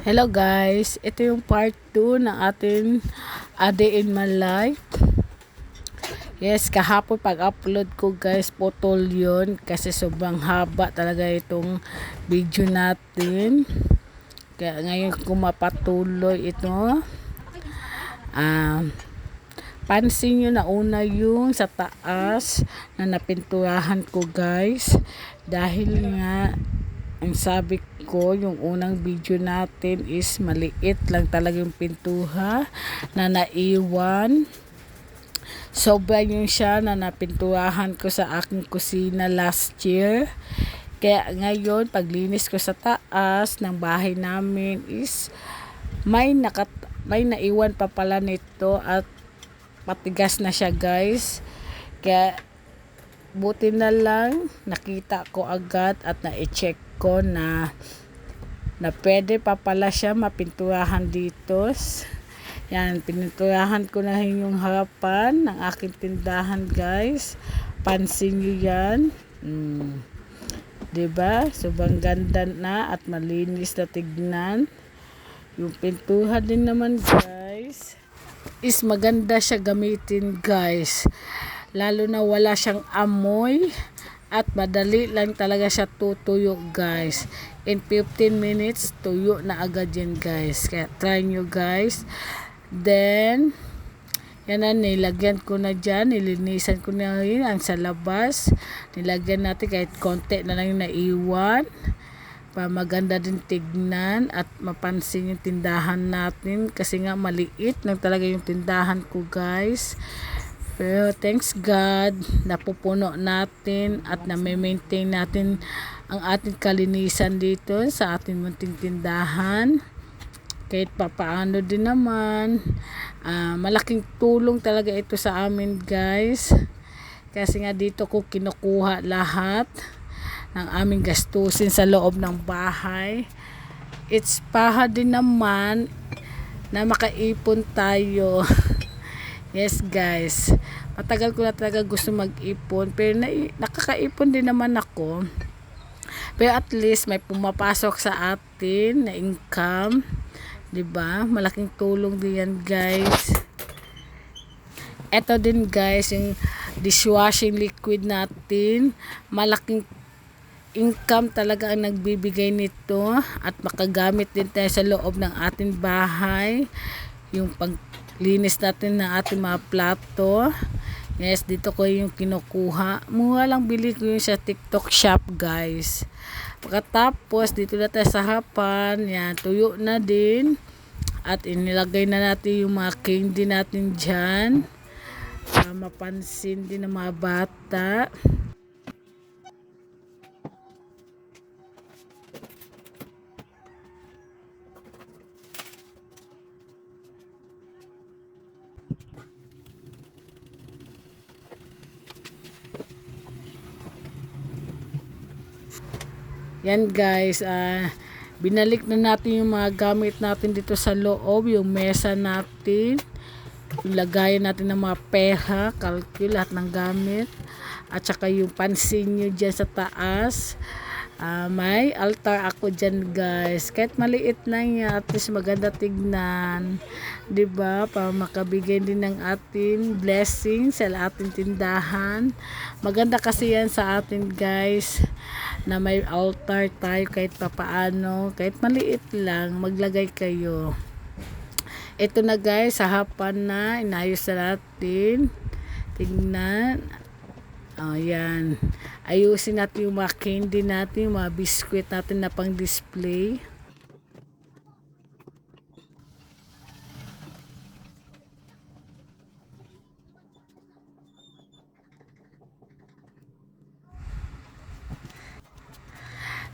Hello guys, ito yung part 2 ng ating A Day in My Life. Yes, kahapon pag-upload ko guys, putol yun kasi sobrang haba talaga itong video natin. Kaya ngayon ko mapatuloy ito. Pansin nyo na una yung sa taas na napinturahan ko guys. Dahil nga ang sabi ko, yung unang video natin is maliit lang talaga yung pintura na naiwan. Sobra yung siya na napinturahan ko sa aking kusina last year. Kaya ngayon, paglinis ko sa taas ng bahay namin is may naiwan pa pala nito at matigas na siya guys. Kaya buti na lang nakita ko agad at na-check ko na pwede pa pala siya mapinturahan dito. Yan, pininturahan ko na yung harapan ng aking tindahan guys. Pansin nyo yan. Diba? Sobrang ganda na at malinis na tignan. Yung pintura din naman guys is maganda siya gamitin guys. Lalo na wala siyang amoy at madali lang talaga siya tutuyo guys. In 15 minutes tuyo na agad yan guys. Kaya try nyo guys. Then yan na, nilagyan ko na dyan, nilinisan ko na rin ang sa labas. Nilagyan natin kahit konti na lang yung naiwan para maganda din tignan at mapansin yung tindahan natin kasi nga maliit lang talaga yung tindahan ko guys. Pero thanks God, napupuno natin at na-maintain natin ang ating kalinisan dito sa ating munting tindahan. Kahit papaano din naman, malaking tulong talaga ito sa amin guys. Kasi nga dito ko kinukuha lahat ng aming gastusin sa loob ng bahay. It's paha din naman na makaipon tayo. Yes guys, matagal ko na talaga gusto mag-ipon pero nakakaipon din naman ako. Pero at least may pumapasok sa atin na income, 'di ba? Malaking tulong din yan guys. Ito din guys yung dishwashing liquid natin, malaking income talaga ang nagbibigay nito at makagamit din tayo sa loob ng ating bahay. Yung paglinis natin ng ating mga plato. Yes, dito ko yung kinukuha. Mura lang bili ko yung sa TikTok shop guys. Pagkatapos dito na tayo sa harapan. Yan, tuyo na din. At inilagay na natin yung mga candy natin dyan. Para mapansin din ng mga bata. Yan guys, binalik na natin yung mga gamit natin dito sa loob, yung mesa natin, yung lagayan natin ng mga pera, kalkul, lahat ng gamit, at saka yung pansin nyo dyan sa taas. May altar ako dyan guys, kahit maliit lang yan, at least maganda tignan, diba, para makabigay din ng ating blessing sa ating tindahan. Maganda kasi yan sa atin guys, na may altar tayo kahit papaano, kahit maliit lang, maglagay kayo. Ito na guys, sa harapan na, inayos na natin. Tingnan. Yan. Ayusin natin yung mga candy natin, yung mga biskwit natin na pang display.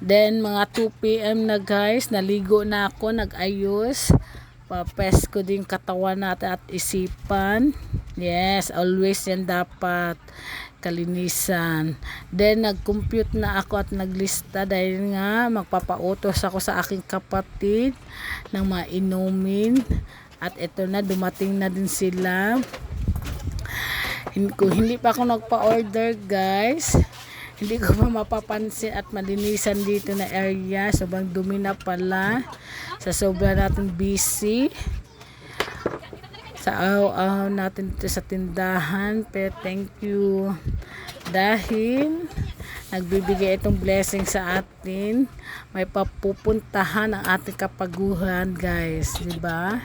Then mga 2 PM na guys, naligo na ako, nag-ayos. Papes ko din katawan natin at isipan. Yes, always yan dapat kalinisan. Then nag-compute na ako at naglista dahil nga magpapautos ako sa aking kapatid ng mga inumin. At ito na, dumating na din sila. Hindi pa ako nagpa-order guys. Hindi ko pa mapapansin at malinisan dito na area. Sobrang dumi na pala. sa sobra natin busy sa araw-araw natin dito sa tindahan. Pero thank you dahil nagbibigay itong blessing sa atin. May papupuntahan ang ating kapaguhan, guys, di ba?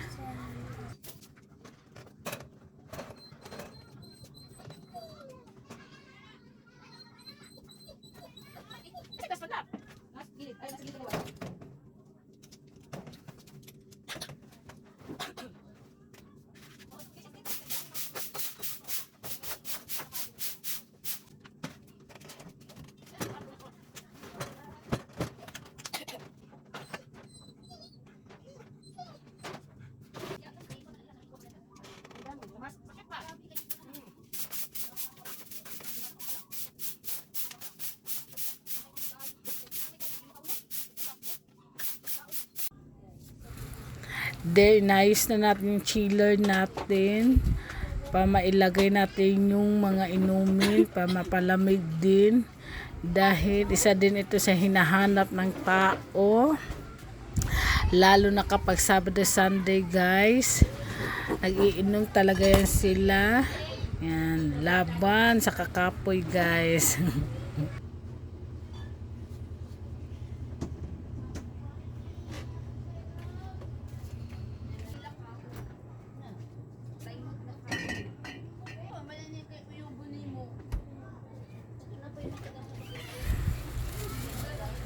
Inayos na natin yung chiller natin para mailagay natin yung mga inumin para mapalamig din dahil isa din ito sa hinahanap ng tao, lalo na kapag Sabado Sunday, guys. Nagiinom talaga yan sila. Yan, laban sa kakapoy, guys.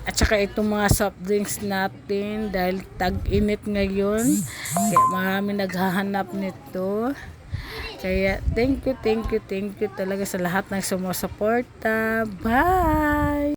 At saka itong mga soft drinks natin dahil tag-init ngayon. Kaya marami naghahanap nito. Kaya thank you talaga sa lahat ng sumusuporta. Bye!